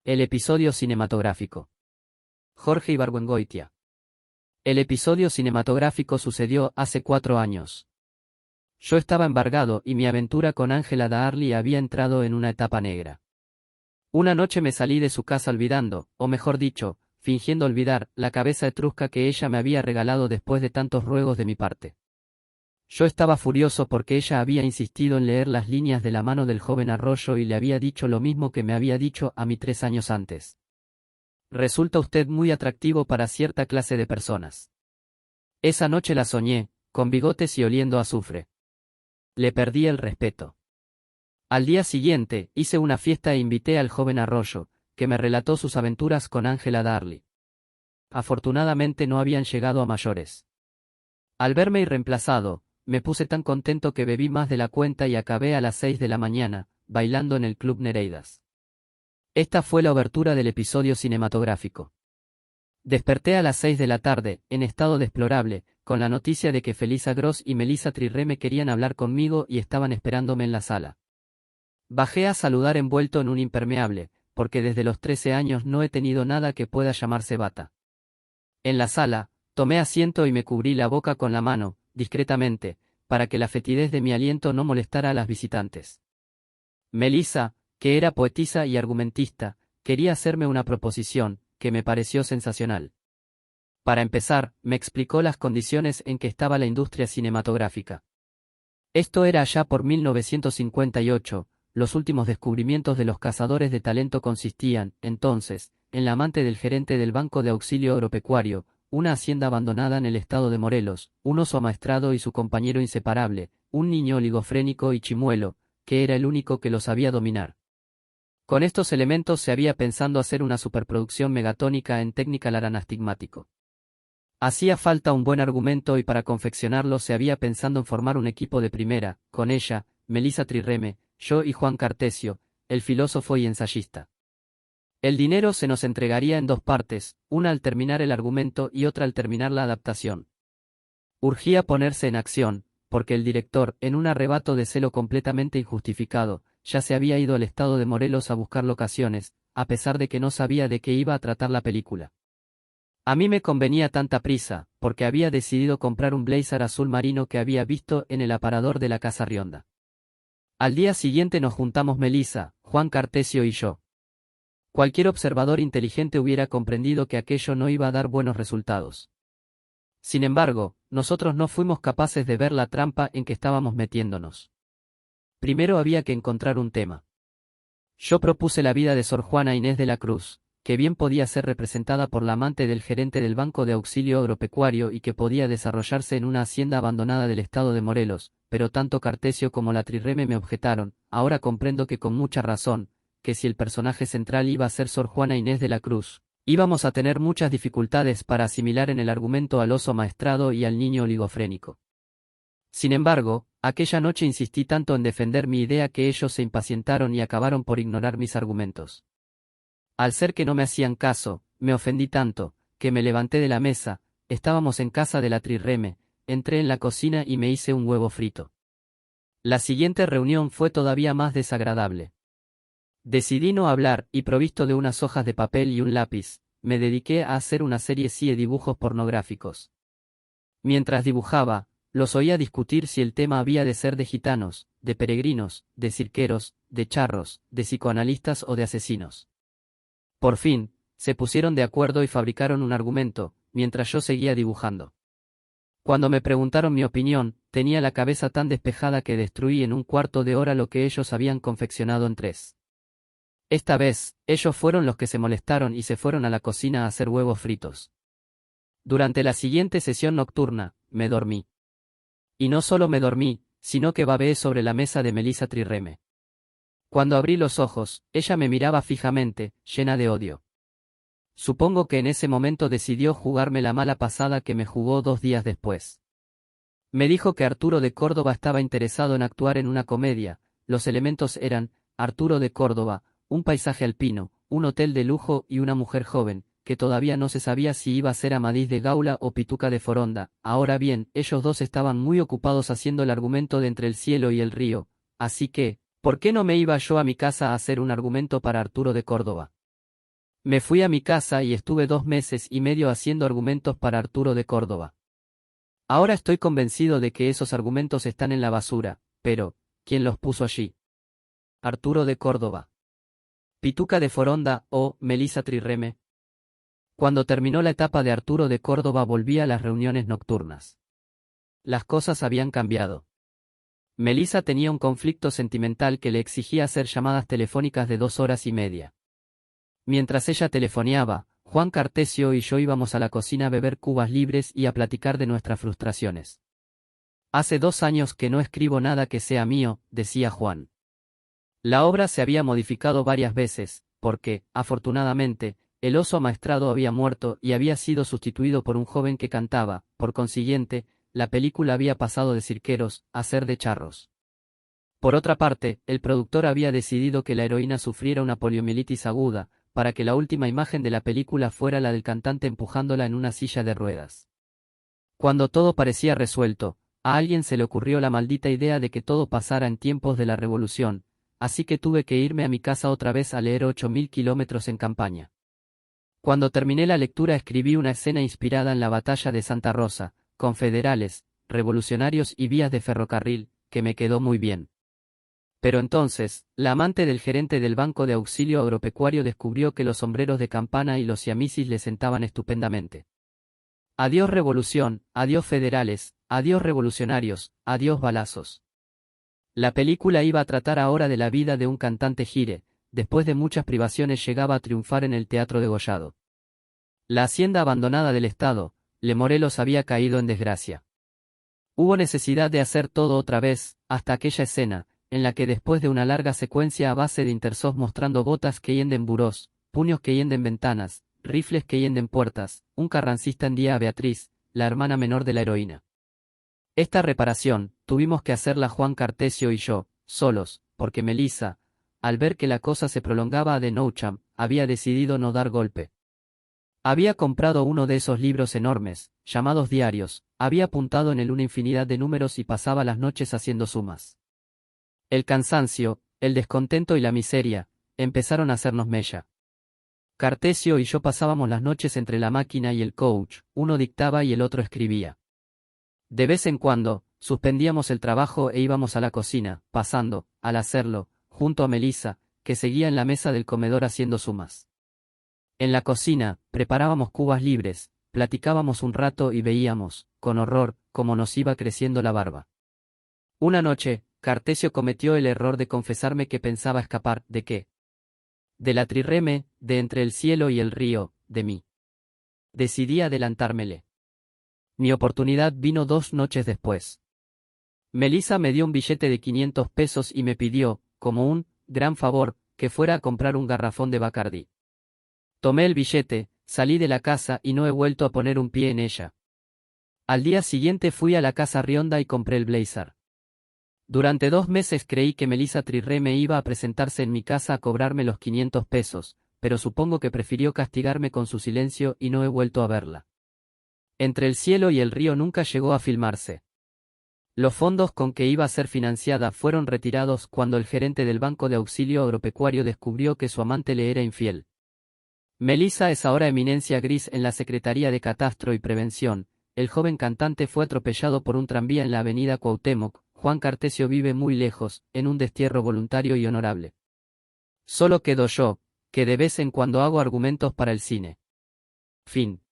El episodio cinematográfico. Jorge Ibargüengoitia. El episodio cinematográfico sucedió hace 4 años. Yo estaba embargado y mi aventura con Angela Darley había entrado en una etapa negra. Una noche me salí de su casa olvidando, o mejor dicho, fingiendo olvidar, la cabeza etrusca que ella me había regalado después de tantos ruegos de mi parte. Yo estaba furioso porque ella había insistido en leer las líneas de la mano del joven Arroyo y le había dicho lo mismo que me había dicho a mí 3 años antes. Resulta usted muy atractivo para cierta clase de personas. Esa noche la soñé, con bigotes y oliendo a azufre. Le perdí el respeto. Al día siguiente, hice una fiesta e invité al joven Arroyo, que me relató sus aventuras con Angela Darley. Afortunadamente no habían llegado a mayores. Al verme irreemplazado, me puse tan contento que bebí más de la cuenta y acabé a las 6 de la mañana, bailando en el Club Nereidas. Esta fue la obertura del episodio cinematográfico. Desperté a las 6 de la tarde, en estado deplorable, con la noticia de que Felisa Gross y Melissa Trirreme querían hablar conmigo y estaban esperándome en la sala. Bajé a saludar envuelto en un impermeable, porque desde los 13 años no he tenido nada que pueda llamarse bata. En la sala, tomé asiento y me cubrí la boca con la mano, discretamente, para que la fetidez de mi aliento no molestara a las visitantes. Melissa, que era poetisa y argumentista, quería hacerme una proposición, que me pareció sensacional. Para empezar, me explicó las condiciones en que estaba la industria cinematográfica. Esto era allá por 1958, los últimos descubrimientos de los cazadores de talento consistían, entonces, en la amante del gerente del Banco de Auxilio Agropecuario, una hacienda abandonada en el estado de Morelos, un oso amaestrado y su compañero inseparable, un niño oligofrénico y chimuelo, que era el único que lo sabía dominar. Con estos elementos se había pensado hacer una superproducción megatónica en técnica laranastigmático. Hacía falta un buen argumento y para confeccionarlo se había pensado en formar un equipo de primera, con ella, Melissa Trirreme, yo y Juan Cartesio, el filósofo y ensayista. El dinero se nos entregaría en 2 partes, una al terminar el argumento y otra al terminar la adaptación. Urgía ponerse en acción, porque el director, en un arrebato de celo completamente injustificado, ya se había ido al estado de Morelos a buscar locaciones, a pesar de que no sabía de qué iba a tratar la película. A mí me convenía tanta prisa, porque había decidido comprar un blazer azul marino que había visto en el aparador de la Casa Rionda. Al día siguiente nos juntamos Melissa, Juan Cartesio y yo. Cualquier observador inteligente hubiera comprendido que aquello no iba a dar buenos resultados. Sin embargo, nosotros no fuimos capaces de ver la trampa en que estábamos metiéndonos. Primero había que encontrar un tema. Yo propuse la vida de Sor Juana Inés de la Cruz, que bien podía ser representada por la amante del gerente del Banco de Auxilio Agropecuario y que podía desarrollarse en una hacienda abandonada del estado de Morelos, pero tanto Cartesio como la Trirreme me objetaron, ahora comprendo que con mucha razón, que si el personaje central iba a ser Sor Juana Inés de la Cruz, íbamos a tener muchas dificultades para asimilar en el argumento al oso maestrado y al niño oligofrénico. Sin embargo, aquella noche insistí tanto en defender mi idea que ellos se impacientaron y acabaron por ignorar mis argumentos. Al ser que no me hacían caso, me ofendí tanto, que me levanté de la mesa, estábamos en casa de la Trirreme, entré en la cocina y me hice un huevo frito. La siguiente reunión fue todavía más desagradable. Decidí no hablar y provisto de unas hojas de papel y un lápiz, me dediqué a hacer una serie de dibujos pornográficos. Mientras dibujaba, los oía discutir si el tema había de ser de gitanos, de peregrinos, de cirqueros, de charros, de psicoanalistas o de asesinos. Por fin, se pusieron de acuerdo y fabricaron un argumento, mientras yo seguía dibujando. Cuando me preguntaron mi opinión, tenía la cabeza tan despejada que destruí en un cuarto de hora lo que ellos habían confeccionado en 3. Esta vez, ellos fueron los que se molestaron y se fueron a la cocina a hacer huevos fritos. Durante la siguiente sesión nocturna, me dormí. Y no solo me dormí, sino que babeé sobre la mesa de Melissa Trirreme. Cuando abrí los ojos, ella me miraba fijamente, llena de odio. Supongo que en ese momento decidió jugarme la mala pasada que me jugó 2 días después. Me dijo que Arturo de Córdoba estaba interesado en actuar en una comedia. Los elementos eran, Arturo de Córdoba, un paisaje alpino, un hotel de lujo y una mujer joven, que todavía no se sabía si iba a ser Amadís de Gaula o Pituca de Foronda. Ahora bien, ellos dos estaban muy ocupados haciendo el argumento de Entre el cielo y el río, así que, ¿por qué no me iba yo a mi casa a hacer un argumento para Arturo de Córdoba? Me fui a mi casa y estuve 2 meses y medio haciendo argumentos para Arturo de Córdoba. Ahora estoy convencido de que esos argumentos están en la basura, pero, ¿quién los puso allí? Arturo de Córdoba. Pituca de Foronda o Melissa Trirreme. Cuando terminó la etapa de Arturo de Córdoba volví a las reuniones nocturnas. Las cosas habían cambiado. Melissa tenía un conflicto sentimental que le exigía hacer llamadas telefónicas de 2 horas y media. Mientras ella telefoneaba, Juan Cartesio y yo íbamos a la cocina a beber cubas libres y a platicar de nuestras frustraciones. Hace 2 años que no escribo nada que sea mío, decía Juan. La obra se había modificado varias veces, porque, afortunadamente, el oso amaestrado había muerto y había sido sustituido por un joven que cantaba, por consiguiente, la película había pasado de cirqueros a ser de charros. Por otra parte, el productor había decidido que la heroína sufriera una poliomielitis aguda, para que la última imagen de la película fuera la del cantante empujándola en una silla de ruedas. Cuando todo parecía resuelto, a alguien se le ocurrió la maldita idea de que todo pasara en tiempos de la revolución, así que tuve que irme a mi casa otra vez a leer 8000 kilómetros en campaña. Cuando terminé la lectura escribí una escena inspirada en la batalla de Santa Rosa, confederales, revolucionarios y vías de ferrocarril, que me quedó muy bien. Pero entonces, la amante del gerente del Banco de Auxilio Agropecuario descubrió que los sombreros de campana y los siamisis le sentaban estupendamente. Adiós revolución, adiós federales, adiós revolucionarios, adiós balazos. La película iba a tratar ahora de la vida de un cantante gire, después de muchas privaciones llegaba a triunfar en el Teatro Degollado. La hacienda abandonada del Estado, Le Morelos había caído en desgracia. Hubo necesidad de hacer todo otra vez, hasta aquella escena, en la que después de una larga secuencia a base de intersos mostrando botas que hienden burós, puños que hienden ventanas, rifles que hienden puertas, un carrancista hendía a Beatriz, la hermana menor de la heroína. Esta reparación, tuvimos que hacerla Juan Cartesio y yo, solos, porque Melissa, al ver que la cosa se prolongaba ad noucham, había decidido no dar golpe. Había comprado uno de esos libros enormes, llamados diarios, había apuntado en él una infinidad de números y pasaba las noches haciendo sumas. El cansancio, el descontento y la miseria, empezaron a hacernos mella. Cartesio y yo pasábamos las noches entre la máquina y el coach, uno dictaba y el otro escribía. De vez en cuando, suspendíamos el trabajo e íbamos a la cocina, pasando, al hacerlo, junto a Melissa, que seguía en la mesa del comedor haciendo sumas. En la cocina, preparábamos cubas libres, platicábamos un rato y veíamos, con horror, cómo nos iba creciendo la barba. Una noche, Cartesio cometió el error de confesarme que pensaba escapar, ¿de qué? De la trirreme, de entre el cielo y el río, de mí. Decidí adelantármele. Mi oportunidad vino 2 noches después. Melissa me dio un billete de 500 pesos y me pidió, como un gran favor, que fuera a comprar un garrafón de Bacardí. Tomé el billete, salí de la casa y no he vuelto a poner un pie en ella. Al día siguiente fui a la casa Rionda y compré el blazer. Durante 2 meses creí que Melissa Trirreme iba a presentarse en mi casa a cobrarme los 500 pesos, pero supongo que prefirió castigarme con su silencio y no he vuelto a verla. Entre el cielo y el río nunca llegó a filmarse. Los fondos con que iba a ser financiada fueron retirados cuando el gerente del Banco de Auxilio Agropecuario descubrió que su amante le era infiel. Melissa es ahora eminencia gris en la Secretaría de Catastro y Prevención. El joven cantante fue atropellado por un tranvía en la avenida Cuauhtémoc. Juan Cartesio vive muy lejos, en un destierro voluntario y honorable. Solo quedo yo, que de vez en cuando hago argumentos para el cine. Fin.